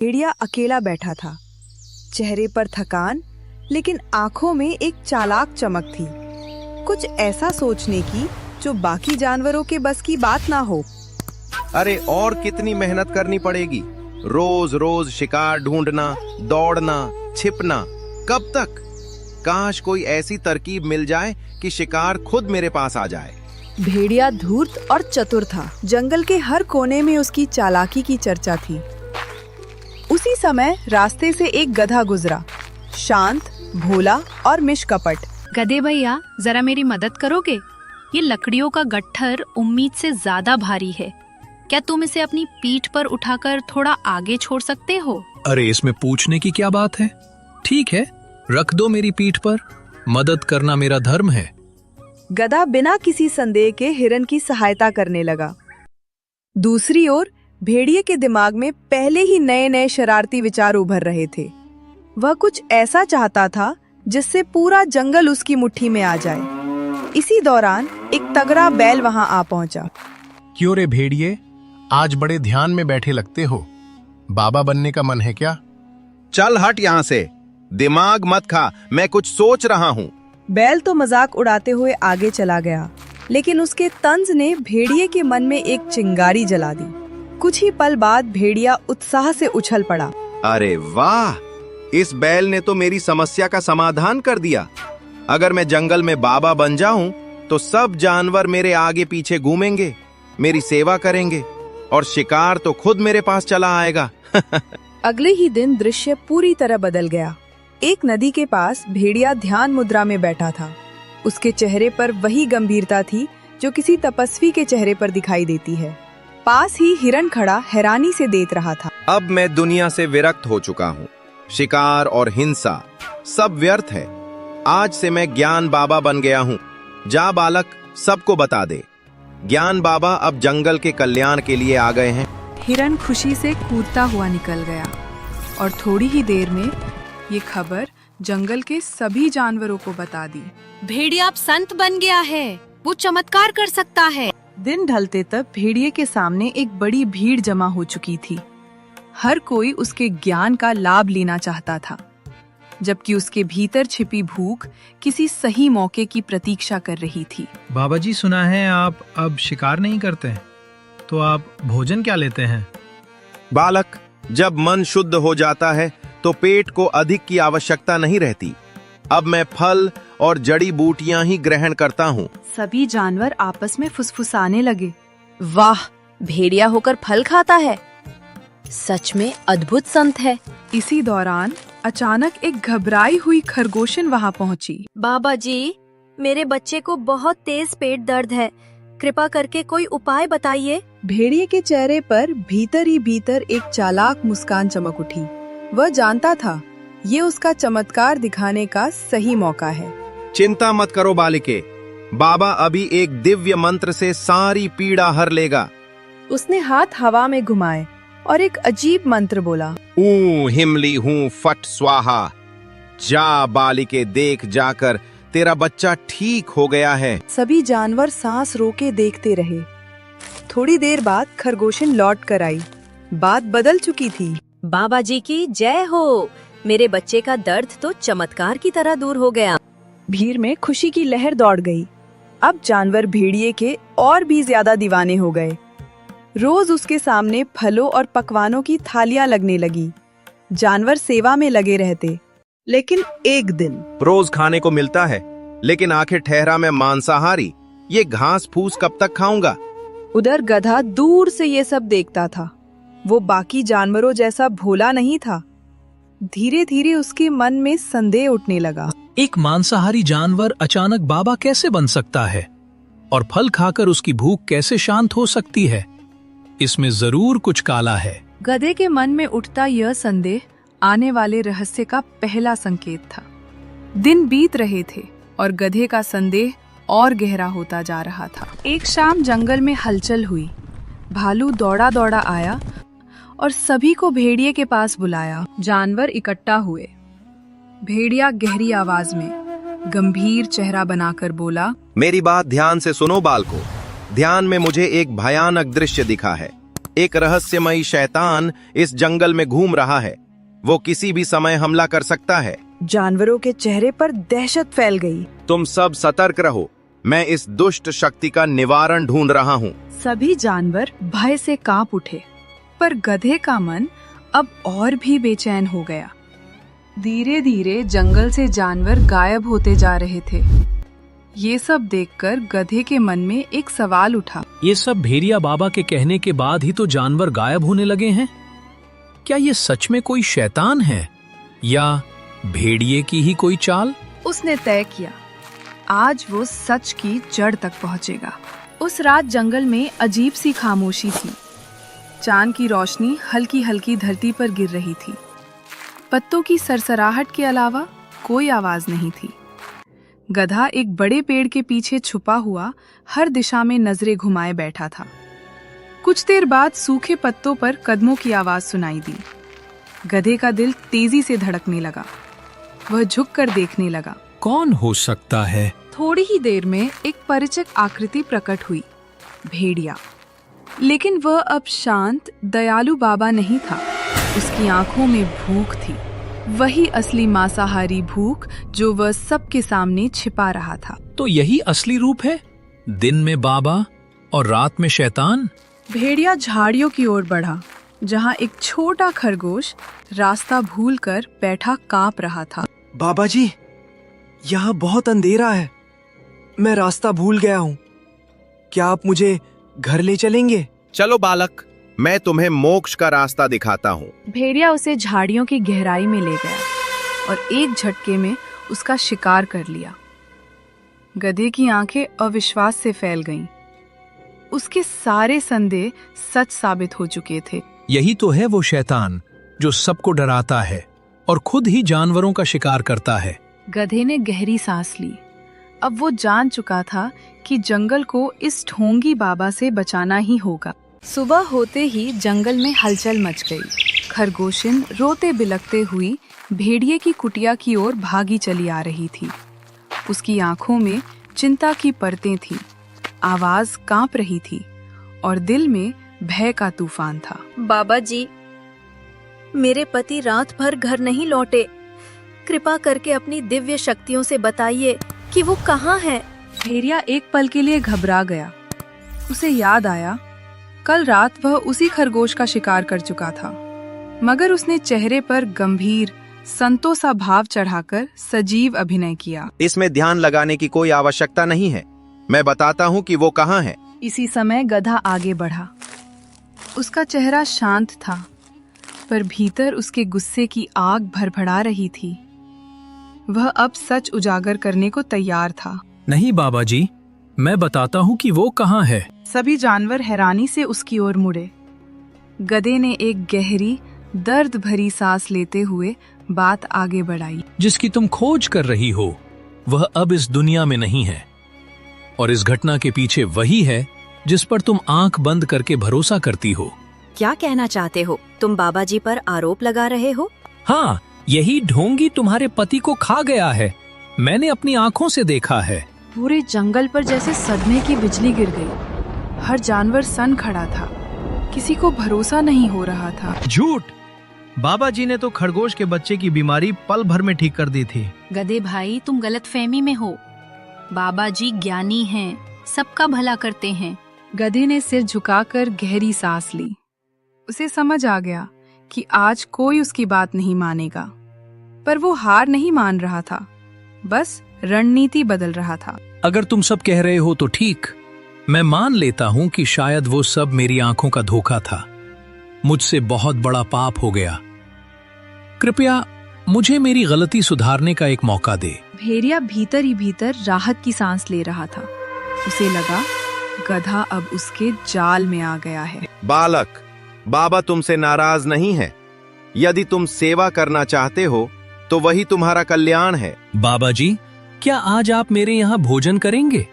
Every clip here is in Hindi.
भेड़िया अकेला बैठा था, चेहरे पर थकान, लेकिन आंखों में एक चालाक चमक थी, कुछ ऐसा सोचने की जो बाकी जानवरों के बस की बात ना हो। अरे और कितनी मेहनत करनी पड़ेगी, रोज रोज शिकार ढूंढना, दौड़ना, छिपना, कब तक? काश कोई ऐसी तरकीब मिल जाए कि शिकार खुद मेरे पास आ जाए। भेड़िया धूर्त और चतुर था, जंगल के हर कोने में उसकी चालाकी की चर्चा थी। उसी समय रास्ते से एक गधा गुजरा, शांत, भोला और निष्कपट। गधे भैया, जरा मेरी मदद करोगे? ये लकड़ियों का गट्ठर उम्मीद से ज्यादा भारी है, क्या तुम इसे अपनी पीठ पर उठाकर थोड़ा आगे छोड़ सकते हो? अरे इसमें पूछने की क्या बात है, ठीक है, रख दो मेरी पीठ पर, मदद करना मेरा धर्म है। गधा बिना किसी संदेह के हिरन की सहायता करने लगा। दूसरी ओर भेड़िए के दिमाग में पहले ही नए नए शरारती विचार उभर रहे थे। वह कुछ ऐसा चाहता था जिससे पूरा जंगल उसकी मुट्ठी में आ जाए। इसी दौरान एक तगड़ा बैल वहां आ पहुंचा। क्यों रे भेड़िए, आज बड़े ध्यान में बैठे लगते हो, बाबा बनने का मन है क्या? चल हट यहाँ से, दिमाग मत खा, मैं कुछ सोच रहा हूँ। बैल तो मजाक उड़ाते हुए आगे चला गया, लेकिन उसके तंज ने भेड़िए के मन में एक चिंगारी जला दी। कुछ ही पल बाद भेड़िया उत्साह से उछल पड़ा। अरे वाह, इस बैल ने तो मेरी समस्या का समाधान कर दिया। अगर मैं जंगल में बाबा बन जाऊं तो सब जानवर मेरे आगे पीछे घूमेंगे, मेरी सेवा करेंगे और शिकार तो खुद मेरे पास चला आएगा। अगले ही दिन दृश्य पूरी तरह बदल गया। एक नदी के पास भेड़िया ध्यान मुद्रा में बैठा था। उसके चेहरे पर वही गंभीरता थी जो किसी तपस्वी के चेहरे पर दिखाई देती है। पास ही हिरन खड़ा हैरानी से देख रहा था। अब मैं दुनिया से विरक्त हो चुका हूँ, शिकार और हिंसा सब व्यर्थ है। आज से मैं ज्ञान बाबा बन गया हूँ। जा बालक, सबको बता दे, ज्ञान बाबा अब जंगल के कल्याण के लिए आ गए हैं। हिरन खुशी से कूदता हुआ निकल गया और थोड़ी ही देर में ये खबर जंगल के सभी जानवरों को बता दी। भेड़िया अब संत बन गया है, वो चमत्कार कर सकता है। दिन ढलते तक भेड़िए के सामने एक बड़ी भीड़ जमा हो चुकी थी। हर कोई उसके ज्ञान का लाभ लेना चाहता था, जबकि उसके भीतर छिपी भूख किसी सही मौके की प्रतीक्षा कर रही थी। बाबा जी, सुना है आप अब शिकार नहीं करते हैं, तो आप भोजन क्या लेते हैं? बालक, जब मन शुद्ध हो जाता है तो पेट को अधिक की आवश्यकता नहीं रहती। अब मैं फल और जड़ी बूटियां ही ग्रहण करता हूँ। सभी जानवर आपस में फुसफुसाने लगे। वाह, भेड़िया होकर फल खाता है, सच में अद्भुत संत है। इसी दौरान अचानक एक घबराई हुई खरगोशन वहां पहुंची। बाबा जी, मेरे बच्चे को बहुत तेज पेट दर्द है, कृपा करके कोई उपाय बताइए। भेड़िए के चेहरे पर भीतर ही भीतर एक चालाक मुस्कान चमक उठी। वह जानता था ये उसका चमत्कार दिखाने का सही मौका है। चिंता मत करो बालिके, बाबा अभी एक दिव्य मंत्र से सारी पीड़ा हर लेगा। उसने हाथ हवा में घुमाए और एक अजीब मंत्र बोला। ऊ हिमली हूँ फट स्वाहा। जा बालिके, देख जाकर तेरा बच्चा ठीक हो गया है। सभी जानवर सांस रोके देखते रहे। थोड़ी देर बाद खरगोशन लौट कर आई। बात बदल चुकी थी। बाबा जी की जय हो, मेरे बच्चे का दर्द तो चमत्कार की तरह दूर हो गया। भीड़ में खुशी की लहर दौड़ गई। अब जानवर भेड़िए के और भी ज्यादा दीवाने हो गए। रोज उसके सामने फलों और पकवानों की थालियां लगने लगी। जानवर सेवा में लगे रहते। लेकिन एक दिन रोज खाने को मिलता है, लेकिन आखिर ठहरा मैं मांसाहारी, ये घास फूस कब तक खाऊंगा? उधर गधा दूर से ये सब देखता था। वो बाकी जानवरों जैसा भोला नहीं था। धीरे धीरे उसके मन में संदेह उठने लगा। एक मांसाहारी जानवर अचानक बाबा कैसे बन सकता है और फल खाकर उसकी भूख कैसे शांत हो सकती है? इसमें जरूर कुछ काला है। गधे के मन में उठता यह संदेह आने वाले रहस्य का पहला संकेत था। दिन बीत रहे थे और गधे का संदेह और गहरा होता जा रहा था। एक शाम जंगल में हलचल हुई। भालू दौड़ा दौड़ा आया और सभी को भेड़िए के पास बुलाया। जानवर इकट्ठा हुए। भेड़िया गहरी आवाज में गंभीर चेहरा बनाकर बोला, मेरी बात ध्यान से सुनो बालको। ध्यान में मुझे एक भयानक दृश्य दिखा है। एक रहस्यमयी शैतान इस जंगल में घूम रहा है। वो किसी भी समय हमला कर सकता है। जानवरों के चेहरे पर दहशत फैल गई। तुम सब सतर्क रहो, मैं इस दुष्ट शक्ति का निवारण ढूंढ रहा हूँ। सभी जानवर भय से कांप उठे, पर गधे का मन अब और भी बेचैन हो गया। धीरे धीरे जंगल से जानवर गायब होते जा रहे थे। ये सब देखकर गधे के मन में एक सवाल उठा। ये सब भेड़िया बाबा के कहने के बाद ही तो जानवर गायब होने लगे हैं। क्या ये सच में कोई शैतान है या भेड़िए की ही कोई चाल? उसने तय किया, आज वो सच की जड़ तक पहुंचेगा। उस रात जंगल में अजीब सी खामोशी थी। चांद की रोशनी हल्की हल्की धरती पर गिर रही थी। पत्तों की सरसराहट के अलावा कोई आवाज नहीं थी। गधा एक बड़े पेड़ के पीछे छुपा हुआ हर दिशा में नजरें घुमाए बैठा था। कुछ देर बाद सूखे पत्तों पर कदमों की आवाज सुनाई दी। गधे का दिल तेजी से धड़कने लगा। वह झुककर देखने लगा। कौन हो सकता है? थोड़ी ही देर में एक परिचित आकृति प्रकट हुई, भेड़िया। लेकिन वह अब शांत दयालु बाबा नहीं था। उसकी आंखों में भूख थी, वही असली मांसाहारी भूख जो वह सबके सामने छिपा रहा था। तो यही असली रूप है, दिन में बाबा और रात में शैतान। भेड़िया झाड़ियों की ओर बढ़ा, जहां एक छोटा खरगोश रास्ता भूलकर बैठा कांप रहा था। बाबा जी, यहाँ बहुत अंधेरा है, मैं रास्ता भूल गया हूँ। क्या आप मुझे घर ले चलेंगे? चलो बालक, मैं तुम्हें मोक्ष का रास्ता दिखाता हूँ। भेड़िया उसे झाड़ियों की गहराई में ले गया और एक झटके में उसका शिकार कर लिया। गधे की आंखें अविश्वास से फैल गईं। उसके सारे संदेह सच साबित हो चुके थे। यही तो है वो शैतान जो सबको डराता है और खुद ही जानवरों का शिकार करता है। गधे ने गहरी सांस ली। अब वो जान चुका था कि जंगल को इस ढोंगी बाबा से बचाना ही होगा। सुबह होते ही जंगल में हलचल मच गई। खरगोशिन रोते बिलखते हुई भेड़िए की कुटिया की ओर भागी चली आ रही थी। उसकी आंखों में चिंता की परतें थीं, आवाज कांप रही थी और दिल में भय का तूफान था। बाबा जी, मेरे पति रात भर घर नहीं लौटे। कृपा करके अपनी दिव्य शक्तियों से बताइए कि वो कहाँ हैं। भेड़िया एक पल के लिए घबरा गया। उसे याद आया, कल रात वह उसी खरगोश का शिकार कर चुका था, मगर उसने चेहरे पर गंभीर संतोषा भाव चढ़ाकर सजीव अभिनय किया। इसमें ध्यान लगाने की कोई आवश्यकता नहीं है, मैं बताता हूँ कि वो कहाँ है। इसी समय गधा आगे बढ़ा। उसका चेहरा शांत था, पर भीतर उसके गुस्से की आग भड़भड़ा रही थी। वह अब सच उजागर करने को तैयार था। नहीं बाबा जी, मैं बताता हूँ कि वो कहाँ है। सभी जानवर हैरानी से उसकी ओर मुड़े। गधे ने एक गहरी दर्द भरी सांस लेते हुए बात आगे बढ़ाई। जिसकी तुम खोज कर रही हो वह अब इस दुनिया में नहीं है, और इस घटना के पीछे वही है जिस पर तुम आंख बंद करके भरोसा करती हो। क्या कहना चाहते हो? तुम बाबा जी पर आरोप लगा रहे हो? हाँ, यही ढोंगी तुम्हारे पति को खा गया है। मैंने अपनी आंखों से देखा है। पूरे जंगल पर जैसे सदमे की बिजली गिर गई। हर जानवर सन खड़ा था, किसी को भरोसा नहीं हो रहा था। झूठ! बाबा जी ने तो खरगोश के बच्चे की बीमारी पल भर में ठीक कर दी थी। गधे भाई, तुम गलतफहमी में हो। बाबा जी ज्ञानी हैं, सबका भला करते हैं। गधे ने सिर झुकाकर गहरी सांस ली। उसे समझ आ गया कि आज कोई उसकी बात नहीं मानेगा, पर वो हार नहीं मान रहा था, बस रणनीति बदल रहा था। अगर तुम सब कह रहे हो तो ठीक, मैं मान लेता हूँ कि शायद वो सब मेरी आंखों का धोखा था। मुझसे बहुत बड़ा पाप हो गया। कृपया मुझे मेरी गलती सुधारने का एक मौका दे। भेड़िया भीतर ही भीतर राहत की सांस ले रहा था। उसे लगा गधा अब उसके जाल में आ गया है। बालक, बाबा तुमसे नाराज नहीं है। यदि तुम सेवा करना चाहते हो तो वही तुम्हारा कल्याण है। बाबा जी, क्या आज आप मेरे यहाँ भोजन करेंगे?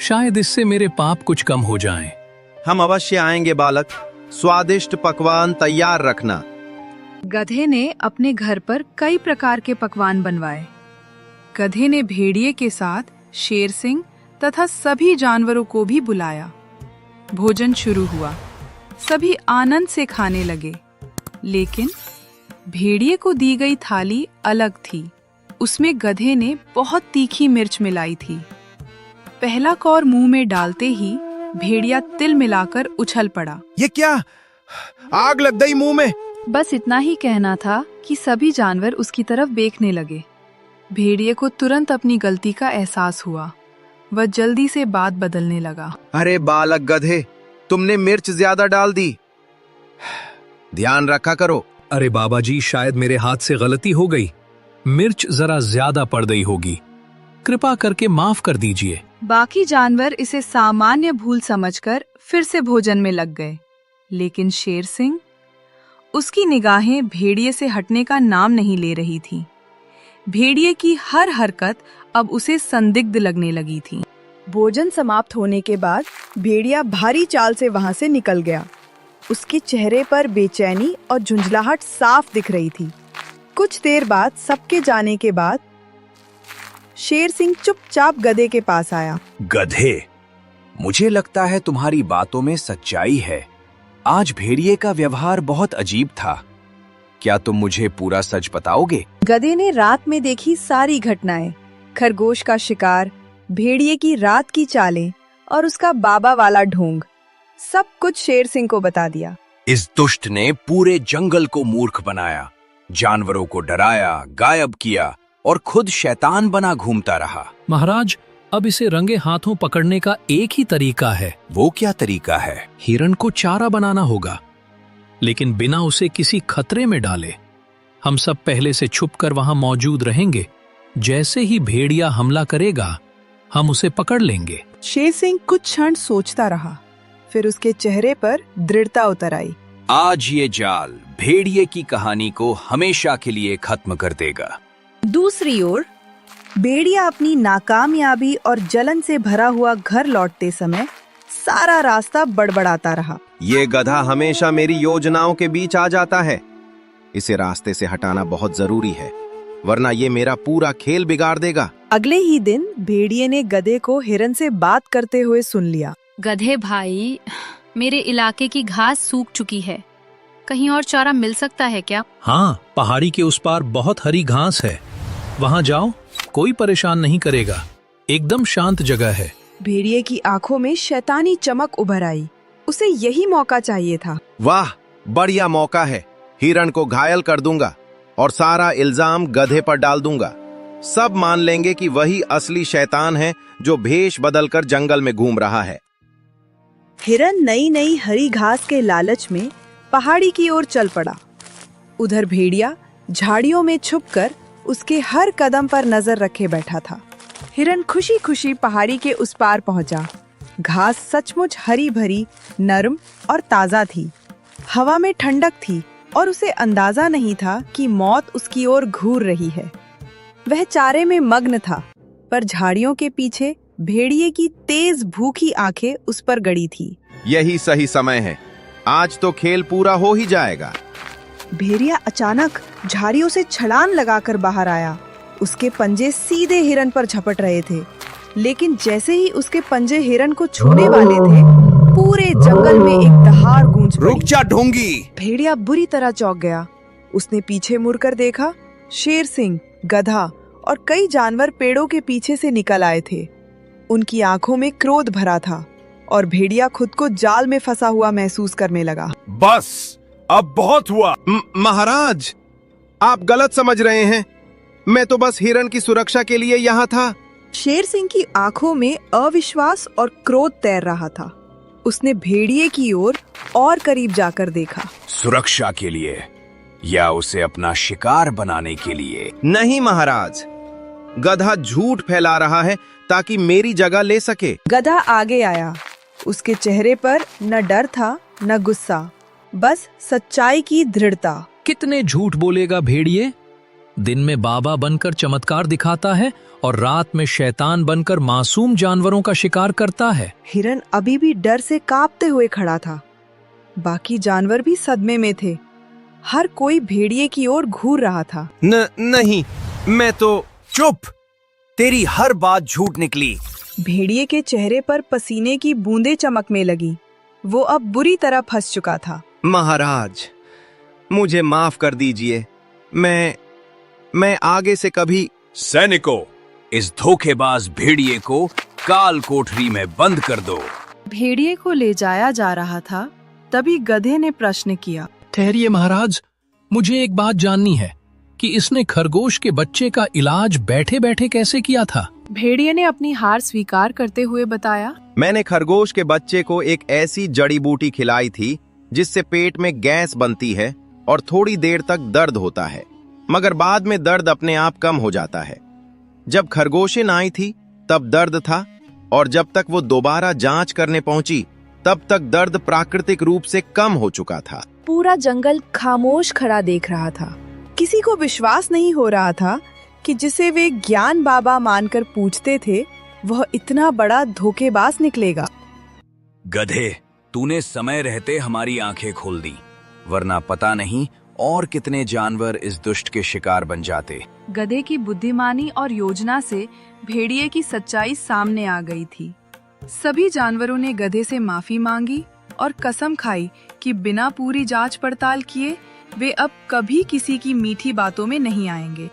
शायद इससे मेरे पाप कुछ कम हो जाएं। हम अवश्य आएंगे बालक, स्वादिष्ट पकवान तैयार रखना। गधे ने अपने घर पर कई प्रकार के पकवान बनवाए। गधे ने भेड़िए के साथ शेर सिंह तथा सभी जानवरों को भी बुलाया। भोजन शुरू हुआ। सभी आनंद से खाने लगे। लेकिन भेड़िए को दी गई थाली अलग थी। उसमें गधे ने बहुत तीखी मिर्च मिलाई थी। पहला कौर मुंह में डालते ही भेड़िया तिल मिलाकर उछल पड़ा। ये क्या? आग लग गई मुंह में। बस इतना ही कहना था कि सभी जानवर उसकी तरफ देखने लगे। भेड़िए को तुरंत अपनी गलती का एहसास हुआ। वह जल्दी से बात बदलने लगा। अरे बालक गधे, तुमने मिर्च ज्यादा डाल दी। ध्यान रखा करो। अरे बाबा जी, शायद मेरे हाथ से गलती हो गई। मिर्च जरा ज्यादा पड़ गई होगी, कृपा करके माफ कर दीजिए। बाकी जानवर इसे सामान्य भूल समझकर फिर से भोजन में लग गए। लेकिन शेर सिंह, उसकी निगाहें भेड़िए से हटने का नाम नहीं ले रही थी। भेड़िए की हर हरकत अब उसे संदिग्ध लगने लगी थी। भोजन समाप्त होने के बाद भेड़िया भारी चाल से वहां से निकल गया। उसके चेहरे पर बेचैनी और झुंझलाहट साफ दिख रही थी। कुछ देर बाद सबके जाने के बाद शेर सिंह चुपचाप गधे के पास आया। गधे, मुझे लगता है तुम्हारी बातों में सच्चाई है। आज भेड़िए का व्यवहार बहुत अजीब था। क्या तुम मुझे पूरा सच बताओगे? गधे ने रात में देखी सारी घटनाएं, खरगोश का शिकार, भेड़िए की रात की चालें और उसका बाबा वाला ढोंग, सब कुछ शेर सिंह को बता दिया। इस दुष्ट ने पूरे जंगल को मूर्ख बनाया, जानवरों को डराया, गायब किया और खुद शैतान बना घूमता रहा। महाराज, अब इसे रंगे हाथों पकड़ने का एक ही तरीका है। वो क्या तरीका है? हिरण को चारा बनाना होगा, लेकिन बिना उसे किसी खतरे में डाले। हम सब पहले से छुपकर वहां मौजूद रहेंगे। जैसे ही भेड़िया हमला करेगा, हम उसे पकड़ लेंगे। शेर सिंह कुछ क्षण सोचता रहा, फिर उसके चेहरे पर दृढ़ता उतर आई। आज ये जाल भेड़िए की कहानी को हमेशा के लिए खत्म कर देगा। दूसरी ओर भेड़िया अपनी नाकामयाबी और जलन से भरा हुआ घर लौटते समय सारा रास्ता बड़बड़ाता रहा। ये गधा हमेशा मेरी योजनाओं के बीच आ जाता है। इसे रास्ते से हटाना बहुत जरूरी है, वरना ये मेरा पूरा खेल बिगाड़ देगा। अगले ही दिन भेड़िए ने गधे को हिरन से बात करते हुए सुन लिया। गधे भाई, मेरे इलाके की घास सूख चुकी है। कहीं और चारा मिल सकता है क्या? हाँ, पहाड़ी के उस पार बहुत हरी घास है, वहां जाओ, कोई परेशान नहीं करेगा। एकदम शांत जगह है। भेड़िए की आंखों में शैतानी चमक उभर आई। उसे यही मौका चाहिए था। वाह, बढ़िया मौका है। हिरण को घायल कर दूंगा और सारा इल्जाम गधे पर डाल दूंगा। सब मान लेंगे कि वही असली शैतान है जो भेष बदलकर जंगल में घूम रहा है। हिरन नई नई हरी घास के लालच में पहाड़ी की ओर चल पड़ा। उधर भेड़िया झाड़ियों में छुपकर उसके हर कदम पर नजर रखे बैठा था। हिरन खुशी खुशी पहाड़ी के उस पार पहुंचा। घास सचमुच हरी भरी, नरम और ताजा थी। हवा में ठंडक थी और उसे अंदाजा नहीं था कि मौत उसकी ओर घूर रही है। वह चारे में मग्न था, पर झाड़ियों के पीछे भेड़िए की तेज भूखी आंखें उस पर गड़ी थी। यही सही समय है, आज तो खेल पूरा हो ही जाएगा। भेड़िया अचानक झाड़ियों से छलांग लगाकर बाहर आया। उसके पंजे सीधे हिरन पर झपट रहे थे, लेकिन जैसे ही उसके पंजे हिरन को छूने वाले थे, पूरे जंगल में एक दहाड़ गूंज पड़ी। रुक जा ढोंगी! भेड़िया बुरी तरह चौंक गया। उसने पीछे मुड़कर देखा। शेर सिंह, गधा और कई जानवर पेड़ों के पीछे से निकल आए थे। उनकी आंखों में क्रोध भरा था और भेड़िया खुद को जाल में फंसा हुआ महसूस करने लगा। बस, अब बहुत हुआ। महाराज, आप गलत समझ रहे हैं। मैं तो बस हिरण की सुरक्षा के लिए यहाँ था। शेर सिंह की आंखों में अविश्वास और क्रोध तैर रहा था। उसने भेड़िए की ओर और करीब जाकर देखा। सुरक्षा के लिए या उसे अपना शिकार बनाने के लिए? नहीं महाराज, गधा झूठ फैला रहा है ताकि मेरी जगह ले सके। गधा आगे आया। उसके चेहरे पर न डर था न गुस्सा, बस सच्चाई की दृढ़ता। कितने झूठ बोलेगा भेड़िए? दिन में बाबा बनकर चमत्कार दिखाता है और रात में शैतान बनकर मासूम जानवरों का शिकार करता है। हिरन अभी भी डर से कांपते हुए खड़ा था। बाकी जानवर भी सदमे में थे। हर कोई भेड़िए की ओर घूर रहा था। नहीं, मैं तो। चुप! तेरी हर बात झूठ निकली। भेड़िए के चेहरे पर पसीने की बूंदें चमकने लगी। वो अब बुरी तरह फंस चुका था। महाराज, मुझे माफ कर दीजिए। मैं आगे से कभी। सैनिकों, इस धोखेबाज भेड़िए को काल कोठरी में बंद कर दो। भेड़िए को ले जाया जा रहा था, तभी गधे ने प्रश्न किया। ठहरिए महाराज, मुझे एक बात जाननी है कि इसने खरगोश के बच्चे का इलाज बैठे बैठे कैसे किया था? भेड़िए ने अपनी हार स्वीकार करते हुए बताया, मैंने खरगोश के बच्चे को एक ऐसी जड़ी बूटी खिलाई थी जिससे पेट में गैस बनती है और थोड़ी देर तक दर्द होता है, मगर बाद में दर्द अपने आप कम हो जाता है। जब खरगोशिन आई थी तब दर्द था, और जब तक वो दोबारा जांच करने पहुंची तब तक दर्द प्राकृतिक रूप से कम हो चुका था। पूरा जंगल खामोश खड़ा देख रहा था। किसी को विश्वास नहीं हो रहा था कि जिसे वे ज्ञान बाबा मानकर पूछते थे वह इतना बड़ा धोखेबाज निकलेगा। गधे, तूने समय रहते हमारी आंखें खोल दी, वरना पता नहीं और कितने जानवर इस दुष्ट के शिकार बन जाते। गधे की बुद्धिमानी और योजना से भेड़िए की सच्चाई सामने आ गई थी। सभी जानवरों ने गधे से माफी मांगी और कसम खाई कि बिना पूरी जांच पड़ताल किए वे अब कभी किसी की मीठी बातों में नहीं आएंगे।